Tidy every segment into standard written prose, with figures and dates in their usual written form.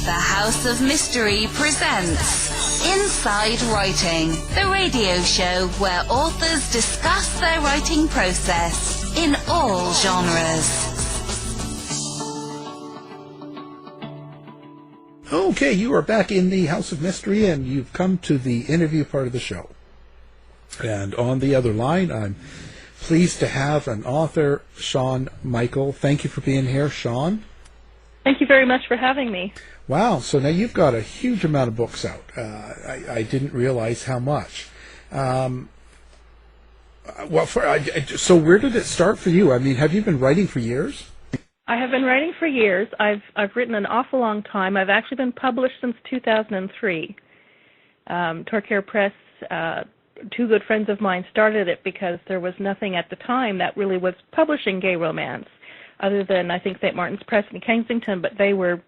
The House of Mystery presents Inside Writing, the radio show where authors discuss their writing process in all genres. Okay, you are back in the House of Mystery, and you've come to the interview part of the show. And on the other line, I'm pleased to have an author, Sean Michael. Thank you for being here, Sean. Thank you very much for having me. Wow, so now you've got a huge amount of books out. I didn't realize how much. So where did it start for you? I mean, have you been writing for years? I have been writing for years. I've written an awful long time. I've actually been published since 2003. Torquay Press, two good friends of mine started it because there was nothing at the time that really was publishing gay romance, other than, I think, St. Martin's Press in Kensington, but they were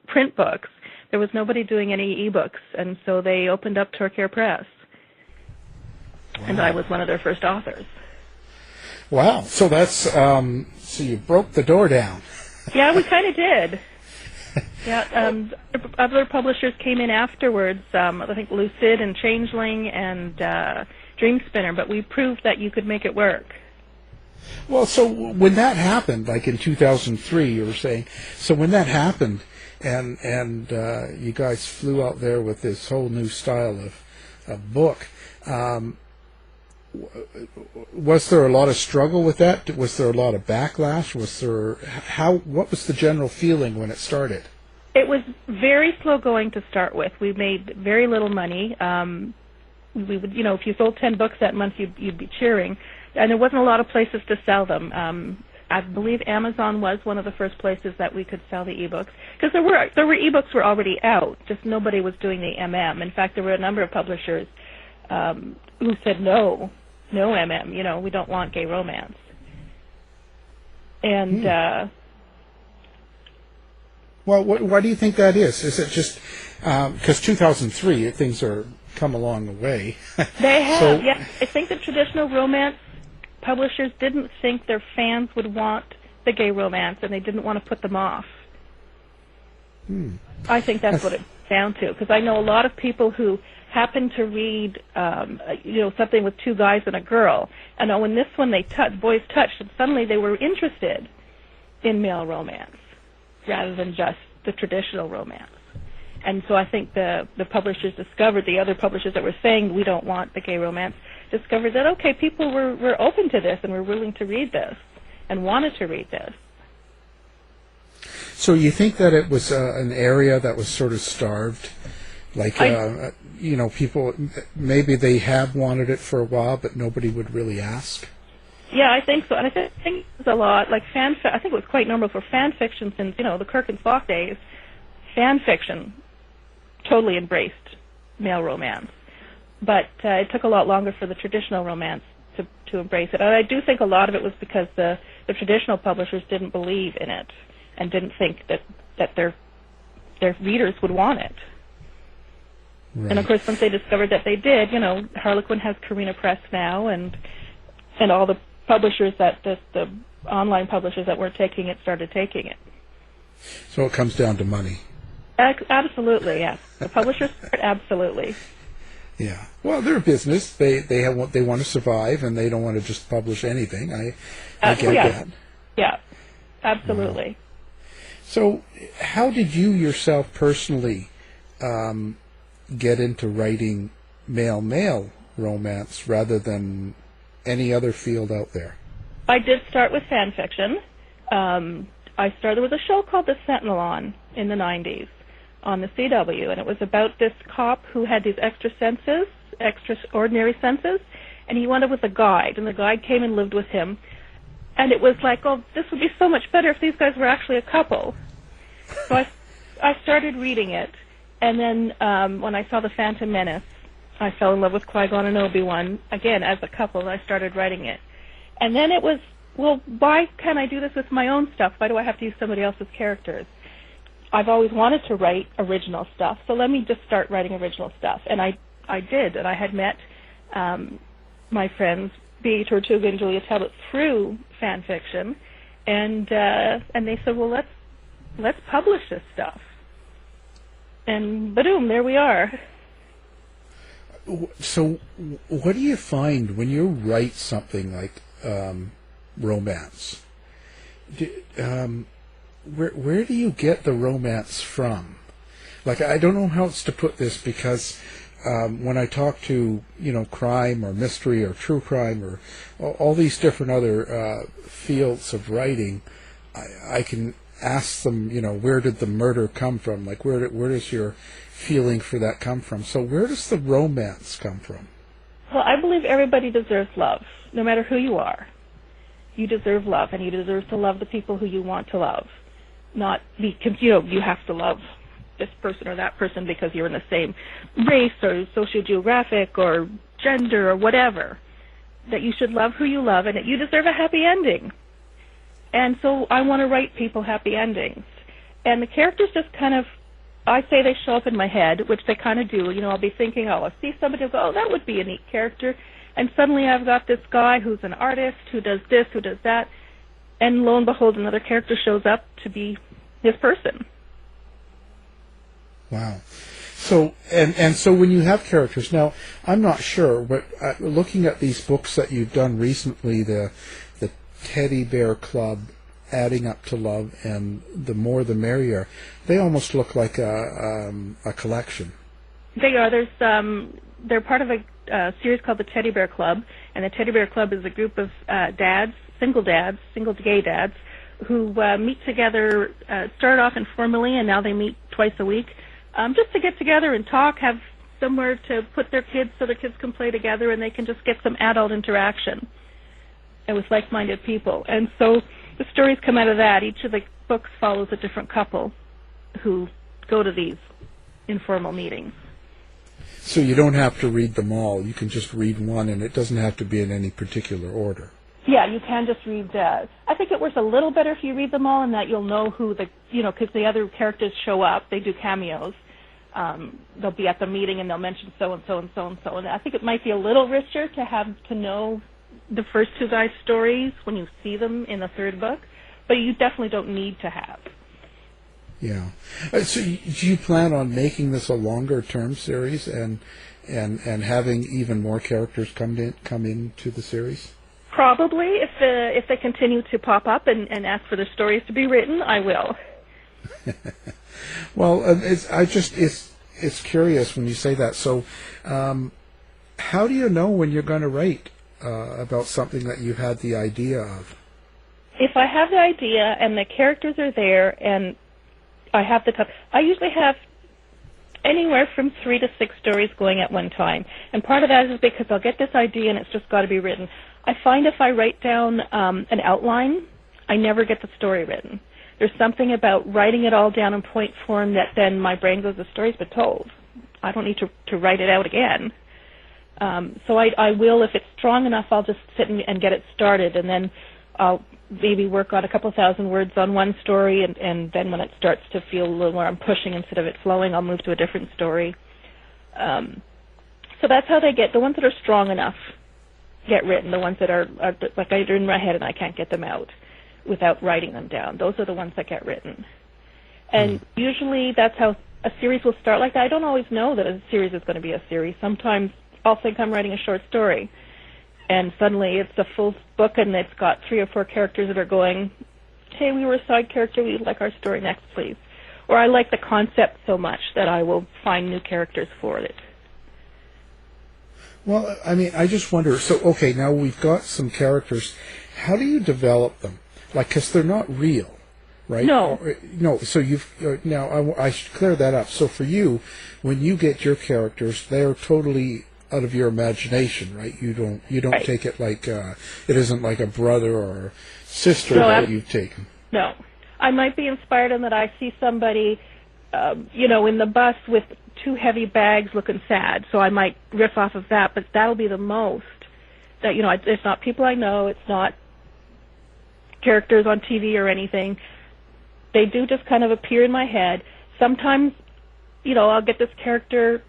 print books. There was nobody doing any e-books, and so they opened up Torquay Press. Wow. And I was one of their first authors. Wow. So that's, so you broke the door down. Yeah, we kind of did. Yeah, other publishers came in afterwards, I think Lucid and Changeling and Dream Spinner, but we proved that you could make it work. Well, so when that happened, like in 2003, you were saying, so when that happened and you guys flew out there with this whole new style of book, was there a lot of struggle with that? Was there a lot of backlash? What was the general feeling when it started? It was very slow going to start with. We made very little money. We would, if you sold 10 books that month, you'd be cheering. And there wasn't a lot of places to sell them. I believe Amazon was one of the first places that we could sell the ebooks, because there were ebooks were already out, just nobody was doing the MM. In fact, there were a number of publishers who said no MM. We don't want gay romance. And well, why do you think that is? Is it just because 2003 things are come along the way? They have, yeah. I think the traditional romance publishers didn't think their fans would want the gay romance, and they didn't want to put them off. I think that's what it's down to, because I know a lot of people who happen to read, something with two guys and a girl, and when this one boys touched, and suddenly they were interested in male romance rather than just the traditional romance. And so I think the publishers discovered, the other publishers that were saying we don't want the gay romance, discovered that, okay, people were open to this and were willing to read this and wanted to read this. So you think that it was an area that was sort of starved? Like, people, maybe they have wanted it for a while, but nobody would really ask? Yeah, I think so. And I think it's a lot, like I think it was quite normal for fan fiction since, the Kirk and Spock days. Fan fiction totally embraced male romance. But it took a lot longer for the traditional romance to embrace it. And I do think a lot of it was because the traditional publishers didn't believe in it and didn't think that their readers would want it. Right. And of course, once they discovered that they did, Harlequin has Carina Press now, and all the publishers the online publishers that weren't taking it started taking it. So it comes down to money. Absolutely, yes. The publishers, absolutely. Yeah. Well, they're a business. They want to survive, and they don't want to just publish anything. I get that. Yeah, absolutely. So, how did you yourself personally get into writing male romance rather than any other field out there? I did start with fan fiction. I started with a show called The Sentinel in the 90s on the CW, and it was about this cop who had these extraordinary senses, and he wanted with a guide, and the guide came and lived with him, and it was like, oh, this would be so much better if these guys were actually a couple. So I started reading it, and then when I saw The Phantom Menace, I fell in love with Qui-Gon and Obi-Wan, again, as a couple, and I started writing it. And then it was, well, why can't I do this with my own stuff? Why do I have to use somebody else's characters? I've always wanted to write original stuff, so let me just start writing original stuff. And I did, and I had met my friends, B. Tortuga and Julia Talbot, through fan fiction, and they said, well, let's publish this stuff. And boom, there we are. So, what do you find when you write something like romance? Where do you get the romance from? Like, I don't know how else to put this, because when I talk to, crime or mystery or true crime or all these different other fields of writing, I can ask them, where did the murder come from? Like, where does your feeling for that come from? So where does the romance come from? Well, I believe everybody deserves love, no matter who you are. You deserve love, and you deserve to love the people who you want to love. Not because, you have to love this person or that person because you're in the same race or sociogeographic or gender or whatever. That you should love who you love, and that you deserve a happy ending. And so I want to write people happy endings. And the characters just kind of, I say they show up in my head, which they kind of do. I'll be thinking, I'll see somebody and go, oh, that would be a neat character. And suddenly I've got this guy who's an artist, who does this, who does that. And lo and behold, another character shows up to be his person. Wow. So, and so when you have characters, now, I'm not sure, but looking at these books that you've done recently, the Teddy Bear Club, Adding Up to Love, and The More the Merrier, they almost look like a collection. They are. They're part of a series called the Teddy Bear Club, and the Teddy Bear Club is a group of single gay dads, who meet together, started off informally, and now they meet twice a week, just to get together and talk, have somewhere to put their kids so their kids can play together, and they can just get some adult interaction and with like-minded people. And so the stories come out of that. Each of the books follows a different couple who go to these informal meetings. So you don't have to read them all. You can just read one, and it doesn't have to be in any particular order. Yeah, you can just read I think it works a little better if you read them all, and that you'll know who because the other characters show up. They do cameos. They'll be at the meeting, and they'll mention so-and-so and so-and-so. And I think it might be a little richer to have to know the first two guys' stories when you see them in the third book, but you definitely don't need to have. Yeah. So do you plan on making this a longer-term series and having even more characters come into the series? Probably. If they continue to pop up and ask for their stories to be written, I will. Well, it's curious when you say that. So how do you know when you're going to write about something that you had the idea of? If I have the idea and the characters are there and I have I usually have anywhere from 3 to 6 stories going at one time. And part of that is because I'll get this idea and it's just got to be written. I find if I write down an outline, I never get the story written. There's something about writing it all down in point form that then my brain goes, the story's been told. I don't need to write it out again. So I will, if it's strong enough, I'll just sit and get it started, and then I'll maybe work on a couple thousand words on one story, and then when it starts to feel a little more I'm pushing instead of it flowing, I'll move to a different story. So that's how they get, the ones that are strong enough get written, the ones that are like they're in my head and I can't get them out without writing them down. Those are the ones that get written. And usually that's how a series will start like that. I don't always know that a series is going to be a series. Sometimes I'll think I'm writing a short story, and suddenly it's a full book and it's got 3 or 4 characters that are going, hey, we were a side character, we'd like our story next, please. Or I like the concept so much that I will find new characters for it. Well, I mean, I just wonder, so, okay, now we've got some characters. How do you develop them? Like, because they're not real, right? No. No, so now I should clear that up. So for you, when you get your characters, they're totally out of your imagination, right? You don't right. Take it like, it isn't like a brother or sister that you've taken. No. I might be inspired in that I see somebody, in the bus with 2 heavy bags looking sad, so I might riff off of that, but that'll be the most. That, it's not people I know, it's not characters on TV or anything. They do just kind of appear in my head. Sometimes, I'll get this character,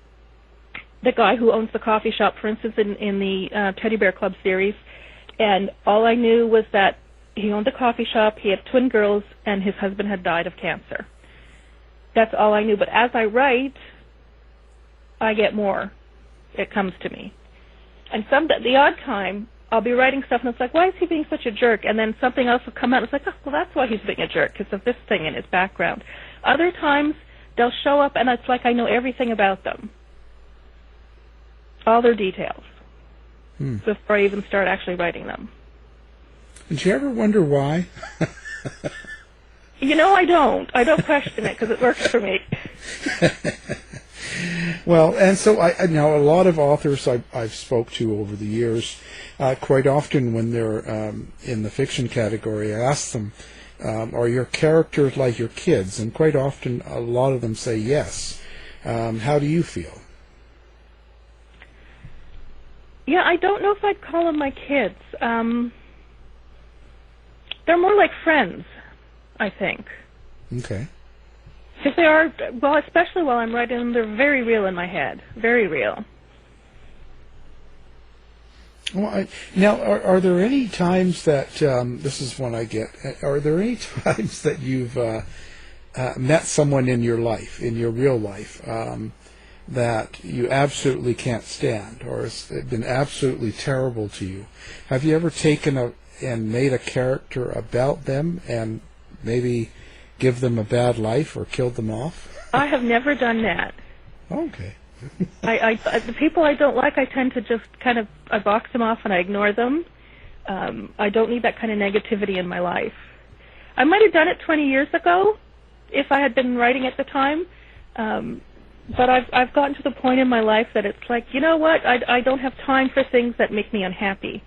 the guy who owns the coffee shop, for instance, in the Teddy Bear Club series, and all I knew was that he owned a coffee shop, he had twin girls, and his husband had died of cancer. That's all I knew. But as I write, I get more. It comes to me. And the odd time, I'll be writing stuff, and it's like, why is he being such a jerk? And then something else will come out, and it's like, oh, well, that's why he's being a jerk, because of this thing in his background. Other times, they'll show up, and it's like I know everything about them. All their details. Before I even start actually writing them. Did you ever wonder why? I don't. I don't question it, because it works for me. Well, and so I now a lot of authors I've spoke to over the years, quite often when they're in the fiction category, I ask them, are your characters like your kids? And quite often a lot of them say yes. How do you feel? Yeah, I don't know if I'd call them my kids. They're more like friends, I think. Okay. Because they are, well, especially while I'm writing them, they're very real in my head. Very real. Well, now, are there any times that, this is one I get, are there any times that you've met someone in your life, in your real life, that you absolutely can't stand, or has been absolutely terrible to you? Have you ever taken and made a character about them and maybe give them a bad life or killed them off? I have never done that. Okay. The people I don't like, I tend to just I box them off and I ignore them. I don't need that kind of negativity in my life. I might have done it 20 years ago if I had been writing at the time, but I've gotten to the point in my life that it's like, you know what, I don't have time for things that make me unhappy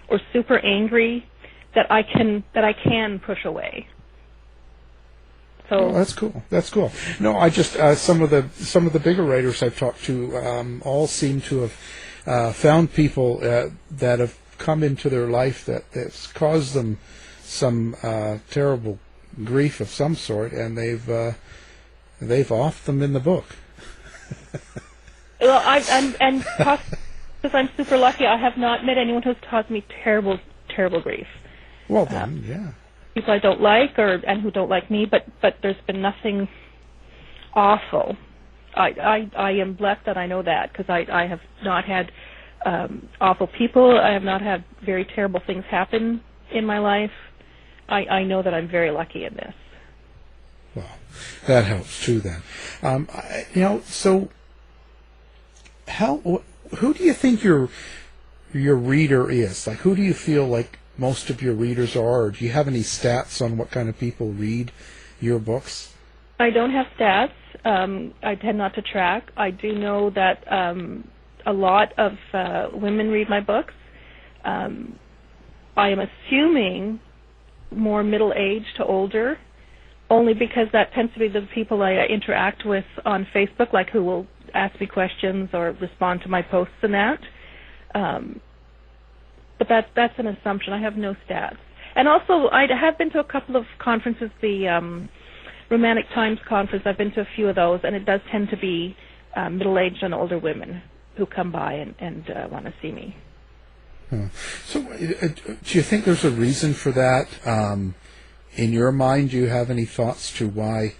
or super angry that I can push away. So that's cool. That's cool. No, I just some of the bigger writers I've talked to all seem to have found people that have come into their life that's caused them some terrible grief of some sort, and they've offed them in the book. Well, because I'm super lucky, I have not met anyone who's caused me terrible grief. Well, then, yeah. People I don't like and who don't like me, but there's been nothing awful. I am blessed that I know that, because I have not had awful people. I have not had very terrible things happen in my life. I know that I'm very lucky in this. Well, that helps too then. So who do you think your reader is? Like, who do you feel like most of your readers are, or do you have any stats on what kind of people read your books? I don't have stats. I tend not to track. I do know that a lot of women read my books. I am assuming more middle-aged to older, only because that tends to be the people I interact with on Facebook, like who will ask me questions or respond to my posts and that. But that's an assumption. I have no stats. And also, I have been to a couple of conferences, the Romantic Times conference. I've been to a few of those, and it does tend to be middle-aged and older women who come by and want to see me. So do you think there's a reason for that? In your mind, do you have any thoughts to why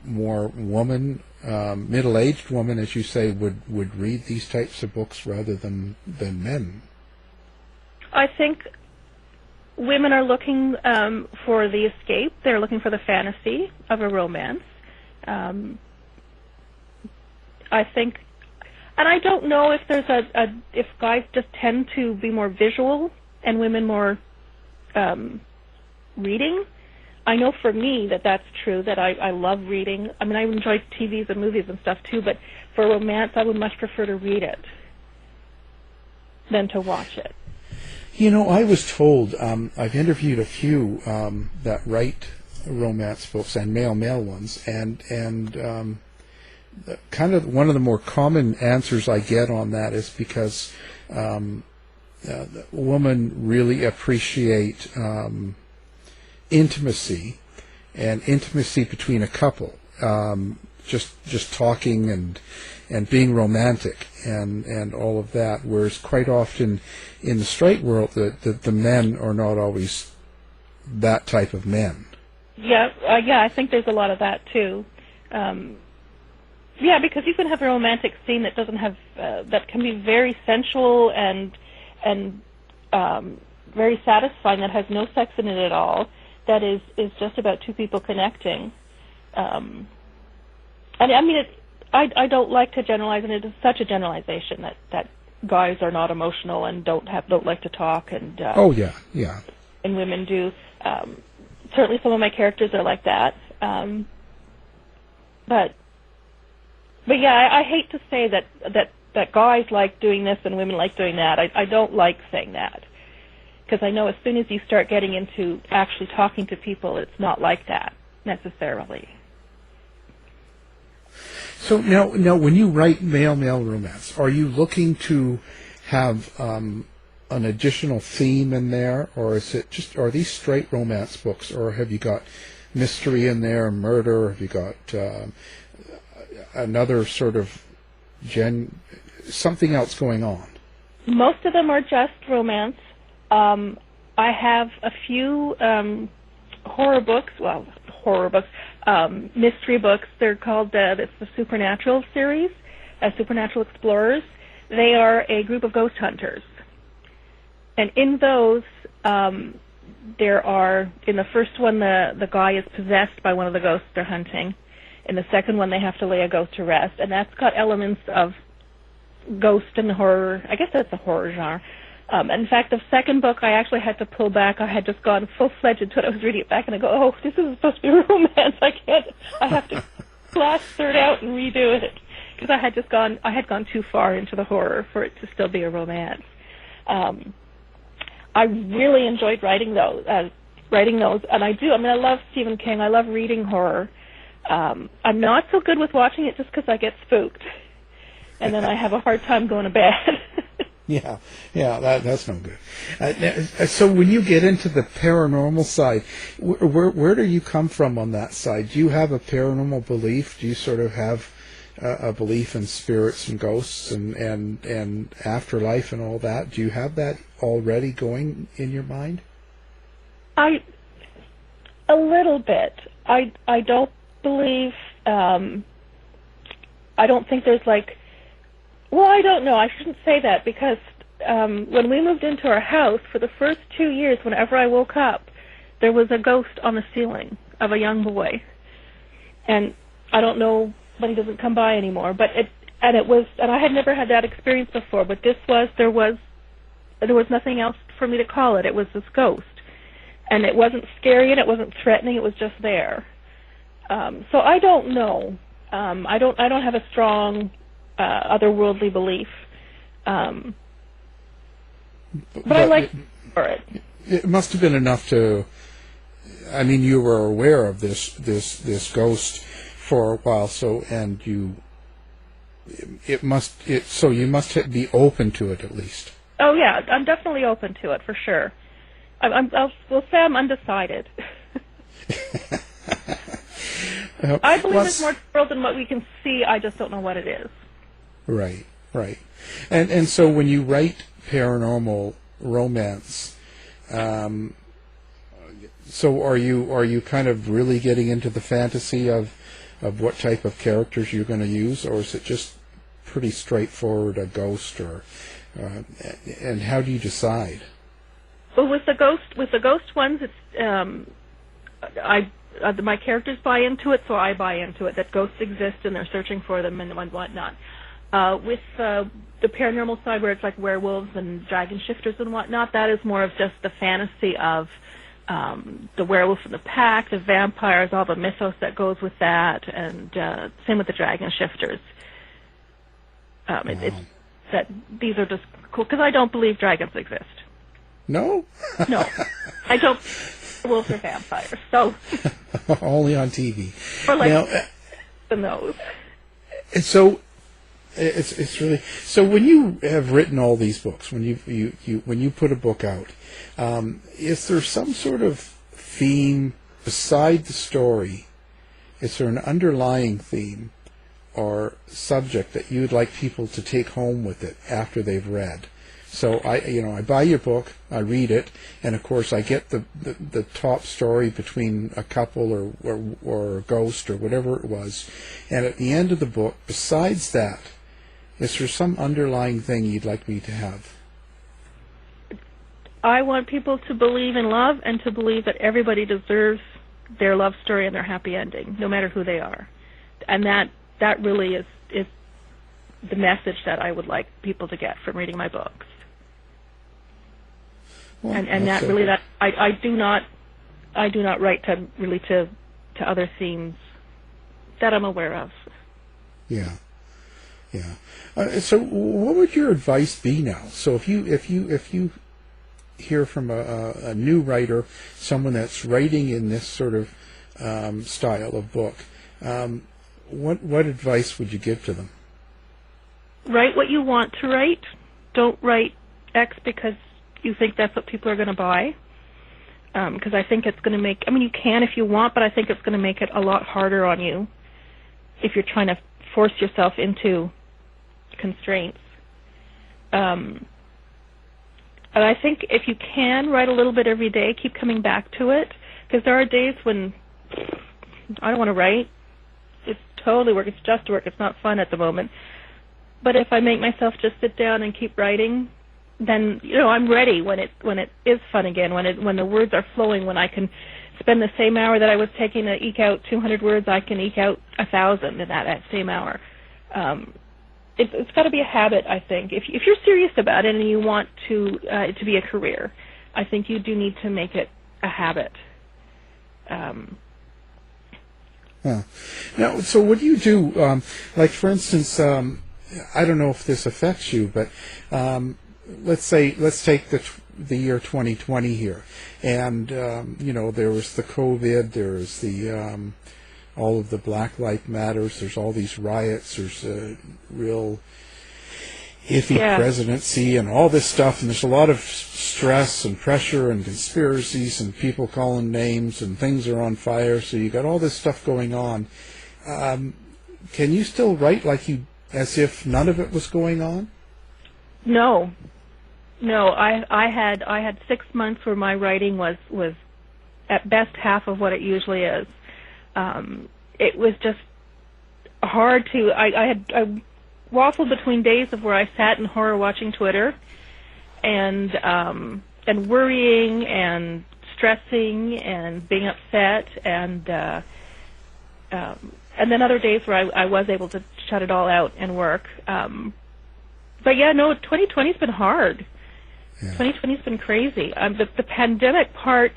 more middle-aged women, as you say, would read these types of books rather than men? I think women are looking for the escape. They're looking for the fantasy of a romance. I think, and I don't know if there's if guys just tend to be more visual and women more reading. I know for me that's true, that I love reading. I mean, I enjoy TVs and movies and stuff too, but for romance, I would much prefer to read it than to watch it. You know, I was told, I've interviewed a few that write romance books, and male ones, and kind of one of the more common answers I get on that is because women really appreciate intimacy between a couple, just talking and being romantic and all of that, whereas quite often in the straight world the men are not always that type of men. I think there's a lot of that too. Because you can have a romantic scene that doesn't have that can be very sensual and very satisfying, that has no sex in it at all. That is just about two people connecting. And I mean, I don't like to generalize, and it is such a generalization that guys are not emotional and don't like to talk, and and women do. Certainly, some of my characters are like that. But yeah, I hate to say that guys like doing this and women like doing that. I don't like saying that, because I know as soon as you start getting into actually talking to people, it's not like that necessarily. So now, when you write male-male romance, are you looking to have an additional theme in there, or are these straight romance books, or have you got mystery in there, murder, or have you got another sort of something else going on? Most of them are just romance. I have a few mystery books. They're called, it's the Supernatural series, Supernatural Explorers. They are a group of ghost hunters. And in those, there are, in the first one, the guy is possessed by one of the ghosts they're hunting. In the second one, they have to lay a ghost to rest. And that's got elements of ghost and horror. I guess that's a horror genre. In fact, the second book, I actually had to pull back. I had just gone full-fledged into it. I was reading it back, and I go, oh, this isn't supposed to be romance. I have to blast third out and redo it, because I had gone too far into the horror for it to still be a romance. I really enjoyed writing those, and I love Stephen King. I love reading horror. I'm not so good with watching it just because I get spooked, and then I have a hard time going to bed. Yeah, that's no good. So when you get into the paranormal side, where do you come from on that side? Do you have a paranormal belief? Do you sort of have a belief in spirits and ghosts and afterlife and all that? Do you have that already going in your mind? A little bit. I don't believe. I don't think there's I don't know. I shouldn't say that, because when we moved into our house, for the first 2 years, whenever I woke up, there was a ghost on the ceiling of a young boy. And I don't know when he doesn't come by anymore. But I had never had that experience before. But there was nothing else for me to call it. It was this ghost, and it wasn't scary and it wasn't threatening. It was just there. So I don't know. I don't have a strong otherworldly belief, but I like for it. It must have been enough to. I mean, you were aware of this ghost for a while, so you must be open to it at least. Oh yeah, I'm definitely open to it for sure. We'll say I'm undecided. I believe there's more to the world than what we can see. I just don't know what it is. Right. And so when you write paranormal romance, so are you kind of really getting into the fantasy of what type of characters you're going to use, or is it just pretty straightforward, a ghost, or and how do you decide? Well, with the ghost ones, it's my characters buy into it, so I buy into it that ghosts exist and they're searching for them and whatnot. With the paranormal side, where it's like werewolves and dragon shifters and whatnot, that is more of just the fantasy of the werewolf in the pack, the vampires, all the mythos that goes with that, and same with the dragon shifters. It's that these are just cool, because I don't believe dragons exist. No? No. I don't. Wolves are vampires, so. Only on TV. Or in those. And so, it's really, so when you have written all these books, when you put a book out, is there some sort of theme beside the story? Is there an underlying theme or subject that you'd like people to take home with it after they've read? So I buy your book, I read it, and of course I get the top story between a couple or a ghost or whatever it was. And at the end of the book, besides that, is there some underlying thing you'd like me to have? I want people to believe in love and to believe that everybody deserves their love story and their happy ending, no matter who they are. And that really is the message that I would like people to get from reading my books. Well, and that really, that I do not write to other themes that I'm aware of. Yeah. So what would your advice be now? So if you hear from a new writer, someone that's writing in this sort of style of book, what advice would you give to them? Write what you want to write. Don't write X because you think that's what people are going to buy. Because I think it's going to make, you can if you want, but I think it's going to make it a lot harder on you if you're trying to force yourself into constraints. And I think if you can write a little bit every day, keep coming back to it, because there are days when I don't want to write. It's totally work. It's just work. It's not fun at the moment. But if I make myself just sit down and keep writing, then I'm ready when it is fun again. When the words are flowing, when I can spend the same hour that I was taking to eke out 200 words, I can eke out 1,000 in that same hour. It's got to be a habit, I think. If you're serious about it and you want it to be a career, I think you do need to make it a habit. Now, so what do you do? Like, for instance, I don't know if this affects you, but let's take the year 2020 here, and there was the COVID, there's the all of the Black Lives Matters, there's all these riots, there's a real iffy presidency and all this stuff, and there's a lot of stress and pressure and conspiracies and people calling names and things are on fire, so you got all this stuff going on. Can you still write as if none of it was going on? No, I had 6 months where my writing was at best half of what it usually is. It was just hard to. I waffled between days of where I sat in horror watching Twitter, and worrying and stressing and being upset, and then other days where I was able to shut it all out and work. But 2020's been hard. Yeah. 2020's been crazy. The pandemic part,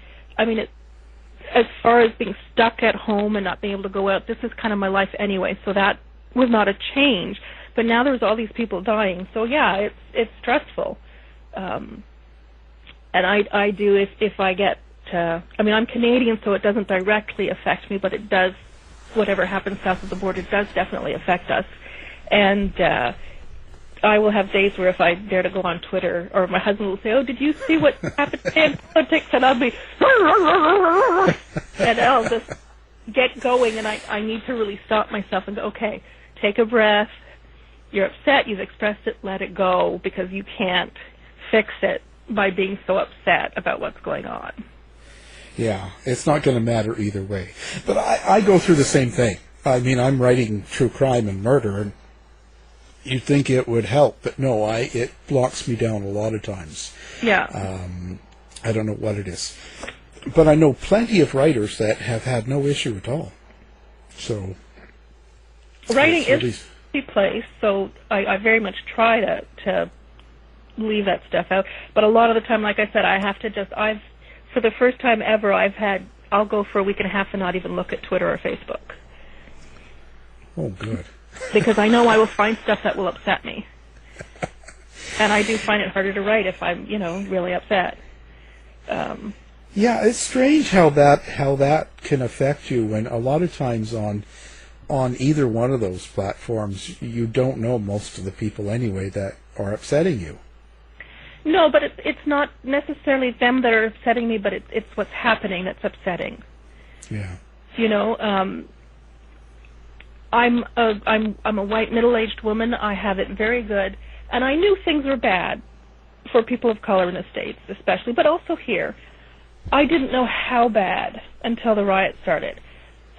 as far as being stuck at home and not being able to go out, this is kind of my life anyway, so that was not a change. But now there's all these people dying, so it's stressful. And I do, if I get to, I'm Canadian, so it doesn't directly affect me, but it does, whatever happens south of the border does definitely affect us. And I will have days where if I dare to go on Twitter, or my husband will say, "Oh, did you see what happened in politics?" And I'll be, and I'll just get going, and I need to really stop myself and go, okay, take a breath. You're upset, you've expressed it, let it go, because you can't fix it by being so upset about what's going on. Yeah, it's not going to matter either way. But I go through the same thing. I'm writing true crime and murder, and you'd think it would help, but no, it blocks me down a lot of times. Yeah. I don't know what it is. But I know plenty of writers that have had no issue at all. So writing is a place, so I very much try to leave that stuff out. But a lot of the time, like I said, I have to for the first time ever, I'll go for a week and a half and not even look at Twitter or Facebook. Oh, good. Because I know I will find stuff that will upset me. And I do find it harder to write if I'm, really upset. Yeah, it's strange how that can affect you when a lot of times on either one of those platforms you don't know most of the people anyway that are upsetting you. No, but it's not necessarily them that are upsetting me, but it's what's happening that's upsetting. Yeah. I'm a white middle-aged woman. I have it very good, and I knew things were bad. for people of color in the States especially, but also here. I didn't know how bad until the riot started,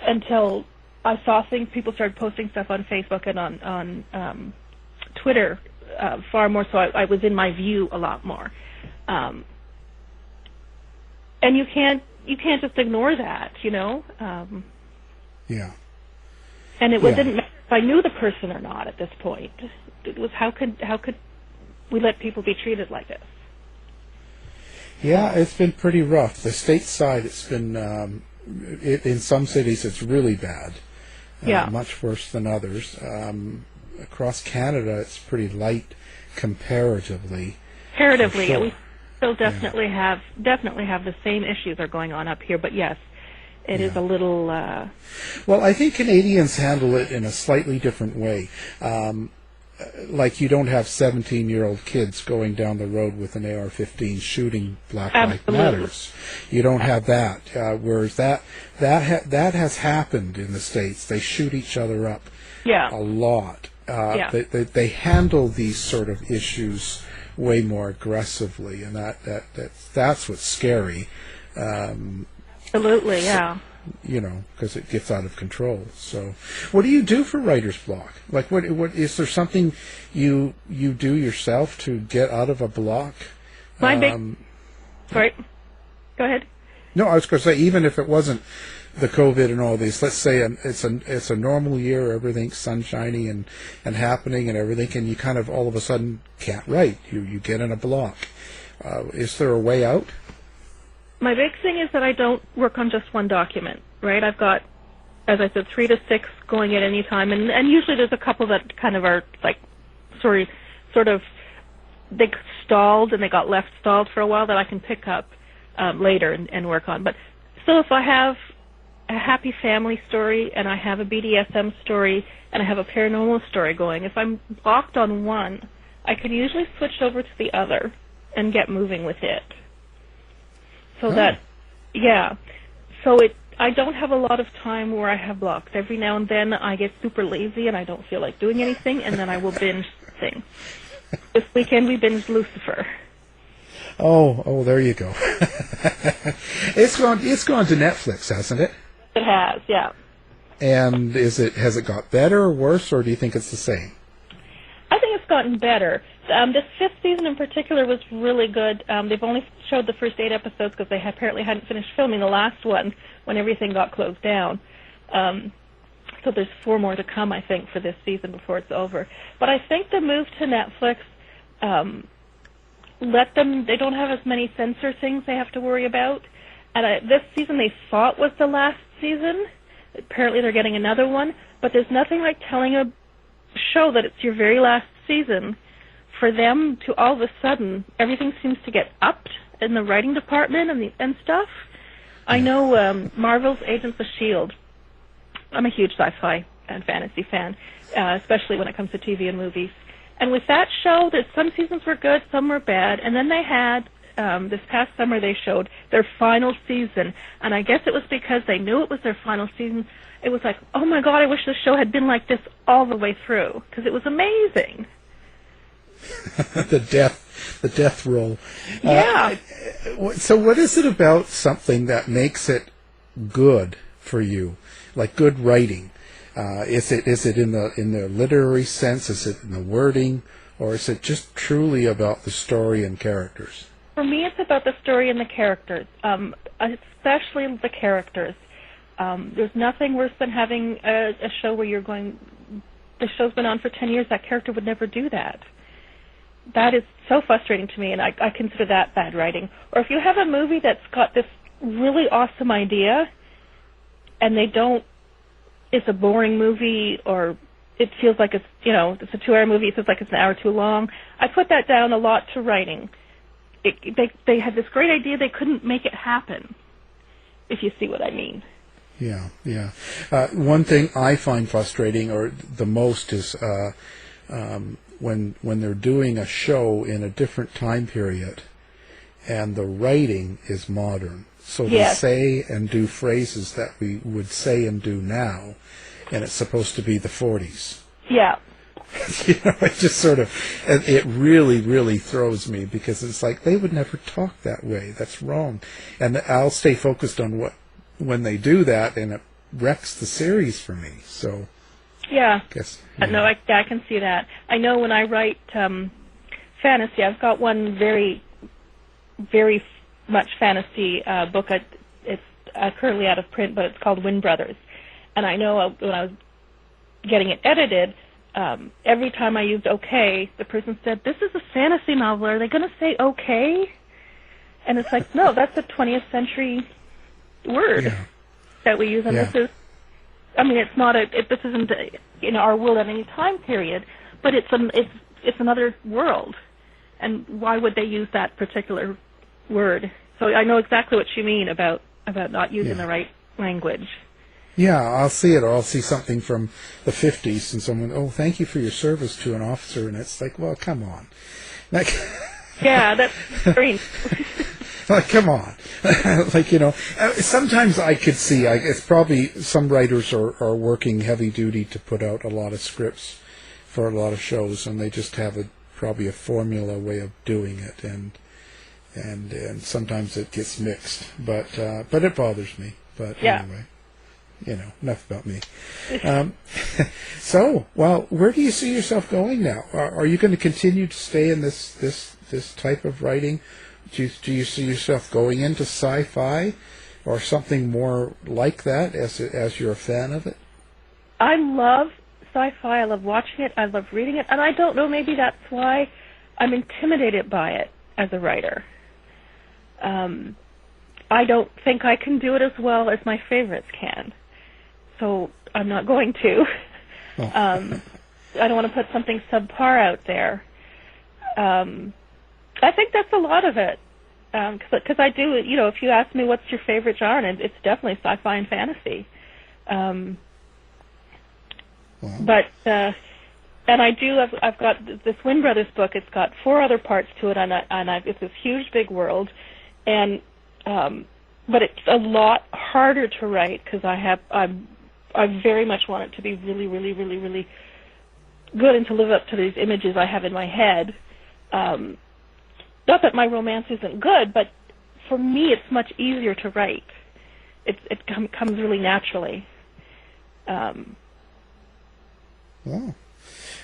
until I saw things, people started posting stuff on Facebook and on Twitter far more so. I was in my view a lot more. And you can't just ignore that, you know? Yeah. And it didn't matter if I knew the person or not at this point. It was how could we let people be treated like this? Yeah, it's been pretty rough. The stateside, it's been, in some cities it's really bad. Much worse than others. Across Canada, it's pretty light comparatively. Comparatively, sure. We still definitely have the same issues are going on up here, but yes, it is a little... Well, I think Canadians handle it in a slightly different way. Like you don't have 17-year-old kids going down the road with an AR-15 shooting Black Lives Matters. You don't have that. Whereas that has happened in the States. They shoot each other up a lot. They handle these sort of issues way more aggressively, and that's what's scary. Absolutely, yeah. You know, because it gets out of control. So, what do you do for writer's block? Like, what is there something you do yourself to get out of a block? Sorry, go ahead. No, I was going to say, even if it wasn't the COVID and all these, let's say it's a normal year, everything's sunshiny and happening and everything, and you kind of all of a sudden can't write. You get in a block. Is there a way out? My big thing is that I don't work on just one document, right? I've got, as I said, 3 to 6 going at any time, and usually there's a couple that kind of are like sort of they stalled and they got left stalled for a while that I can pick up later and work on. But still, if I have a happy family story and I have a BDSM story and I have a paranormal story going, if I'm blocked on one, I can usually switch over to the other and get moving with it. So I don't have a lot of time where I have blocks. Every now and then I get super lazy and I don't feel like doing anything, and then I will binge things. This weekend we binged Lucifer. Oh, there you go. It's gone to Netflix, hasn't it? It has, yeah. And has it got better or worse, or do you think it's the same? I think it's gotten better. This 5th season in particular was really good. They've only showed the first 8 episodes because they apparently hadn't finished filming the last one when everything got closed down. So there's 4 more to come, I think, for this season before it's over. But I think the move to Netflix, they don't have as many censor things they have to worry about. And this season they thought was the last season. Apparently they're getting another one. But there's nothing like telling a show that it's your very last season for them to all of a sudden everything seems to get upped in the writing department and stuff. I know Marvel's Agents of S.H.I.E.L.D. I'm a huge sci-fi and fantasy fan, especially when it comes to TV and movies. And with that show, some seasons were good, some were bad, and then they had, this past summer they showed their final season, and I guess it was because they knew it was their final season. It was like, oh my God, I wish the show had been like this all the way through, because it was amazing. the death roll. Yeah. So what is it about something that makes it good for you, like good writing? Is it in the literary sense? Is it in the wording, or is it just truly about the story and characters? For me, it's about the story and the characters, especially the characters. There's nothing worse than having a show where you're going, the show's been on for 10 years, that character would never do that. That is so frustrating to me, and I consider that bad writing. Or if you have a movie that's got this really awesome idea, and it's a boring movie, or it feels like it's a 2-hour movie, it feels like it's an hour too long, I put that down a lot to writing. They had this great idea, they couldn't make it happen, if you see what I mean. Yeah. One thing I find frustrating, or the most, is when they're doing a show in a different time period, and the writing is modern. So they say and do phrases that we would say and do now, and it's supposed to be the 40s. Yeah. It just sort of, it really, really throws me because it's like they would never talk that way. That's wrong. And I'll stay focused on when they do that, and it wrecks the series for me. So, yeah. I guess, No, I can see that. I know when I write fantasy, I've got one very, very much fantasy book. It's currently out of print, but it's called Wind Brothers. And I know when I was getting it edited, every time I used okay, the person said, "This is a fantasy novel. Are they going to say okay?" And it's like, no, that's a 20th century word that we use. And this is, I mean, it's not this isn't in our world at any time period, but it's another world. And why would they use that particular word? So I know exactly what you mean about not using the right language. Yeah, I'll see it, or I'll see something from the 50s, and someone, "Oh, thank you for your service to an officer," and it's like, well, come on. Like, yeah, that's strange. like, come on. Like, sometimes I could see, it's probably some writers are working heavy duty to put out a lot of scripts for a lot of shows, and they just have probably a formula way of doing it, and sometimes it gets mixed, but it bothers me. But anyway. Enough about me. So, well, where do you see yourself going now? Are you going to continue to stay in this type of writing? Do you see yourself going into sci-fi or something more like that as you're a fan of it? I love sci-fi. I love watching it. I love reading it. And I don't know, maybe that's why I'm intimidated by it as a writer. I don't think I can do it as well as my favorites can. So I'm not going to. Oh. I don't want to put something subpar out there. I think that's a lot of it. Because I do, if you ask me what's your favorite genre, it's definitely sci-fi and fantasy. But, and I've got this Wind Brothers book. It's got 4 other parts to it, and it's this huge, big world. And, but it's a lot harder to write because I very much want it to be really, really, really, really good and to live up to these images I have in my head. Not that my romance isn't good, but for me it's much easier to write. It comes really naturally. Well,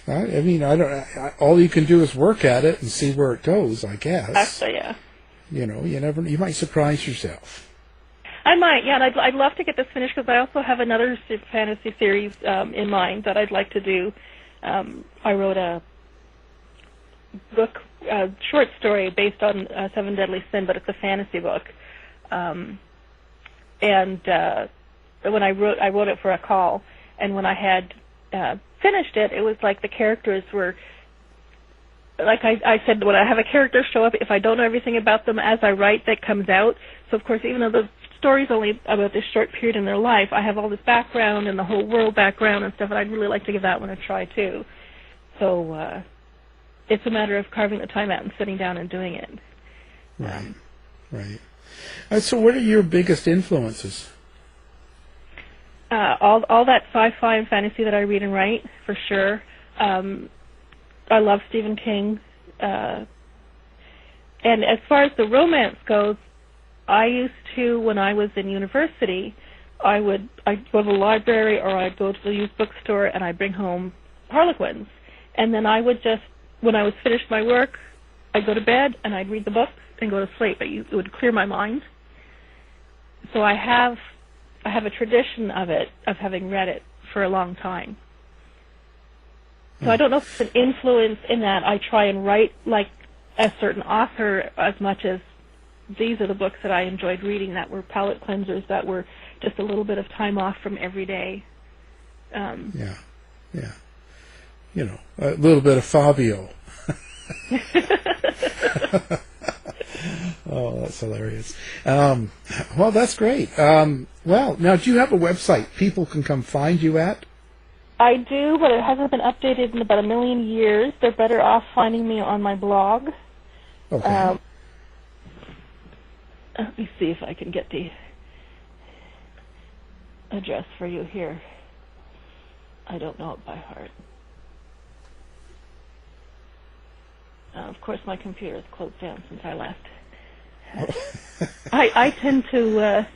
I mean, all you can do is work at it and see where it goes, I guess. Actually, yeah. You might surprise yourself. I might, yeah, and I'd love to get this finished because I also have another fantasy series in mind that I'd like to do. I wrote a book, a short story based on Seven Deadly Sin, but it's a fantasy book. And when I wrote it for a call, and when I had finished it, it was like the characters were, like I said, when I have a character show up, if I don't know everything about them as I write, that comes out. So, of course, even though the story's only about this short period in their life, I have all this background and the whole world background and stuff, and I'd really like to give that one a try, too. So it's a matter of carving the time out and sitting down and doing it. Right. So what are your biggest influences? All that sci-fi and fantasy that I read and write, for sure. I love Stephen King. And as far as the romance goes, I used to, when I was in university, I'd go to the library or I'd go to the used bookstore and I'd bring home Harlequins. And then I would just, when I was finished my work, I'd go to bed and I'd read the book and go to sleep. It would clear my mind. So I have a tradition of it, of having read it for a long time. So I don't know if it's an influence in that I try and write like a certain author as much as these are the books that I enjoyed reading that were palate cleansers, that were just a little bit of time off from every day. Yeah. A little bit of Fabio. Oh, that's hilarious. Well, that's great. Well, now, do you have a website people can come find you at? I do, but it hasn't been updated in about a million years. They're better off finding me on my blog. Okay. Let me see if I can get the address for you here. I don't know it by heart. Of course, my computer is closed down since I left. I tend to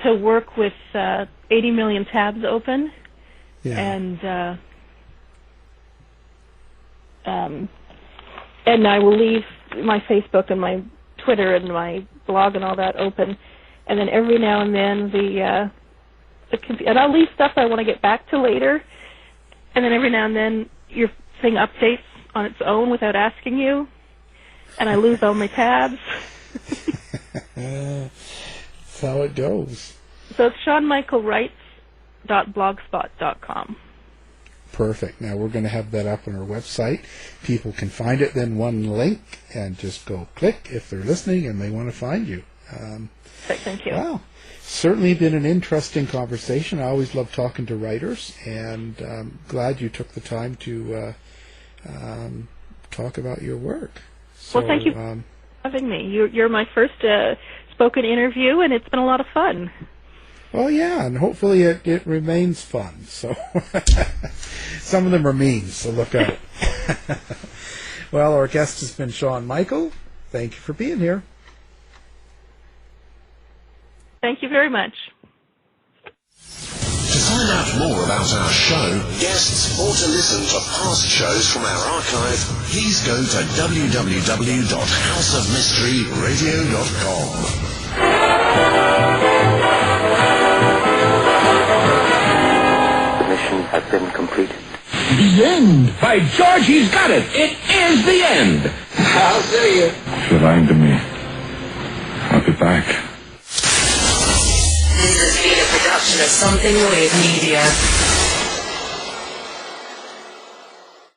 work with 80 million tabs open, and I will leave my Facebook and my Twitter and my blog and all that open, and then every now and then and I'll leave stuff I want to get back to later, and then every now and then your thing updates on its own without asking you, and I lose all my tabs. That's how it goes. So it's SeanMichaelWrites.blogspot.com. Perfect. Now we're going to have that up on our website. People can find it, then one link, and just go click if they're listening and they want to find you. Thank you. Wow. Certainly been an interesting conversation. I always love talking to writers, and glad you took the time to talk about your work. So, well, thank you for having me. You're my first spoken interview, and it's been a lot of fun. Well, yeah, and hopefully it remains fun. So some of them are mean, so look out. Well, our guest has been Sean Michael. Thank you for being here. Thank you very much. To find out more about our show, guests, or to listen to past shows from our archive, please go to www.houseofmysteryradio.com. The mission has been completed. The end! By George, he's got it! It is the end! I'll see you. If you're lying to me, I'll be back. This has been a production of Something Weird Media.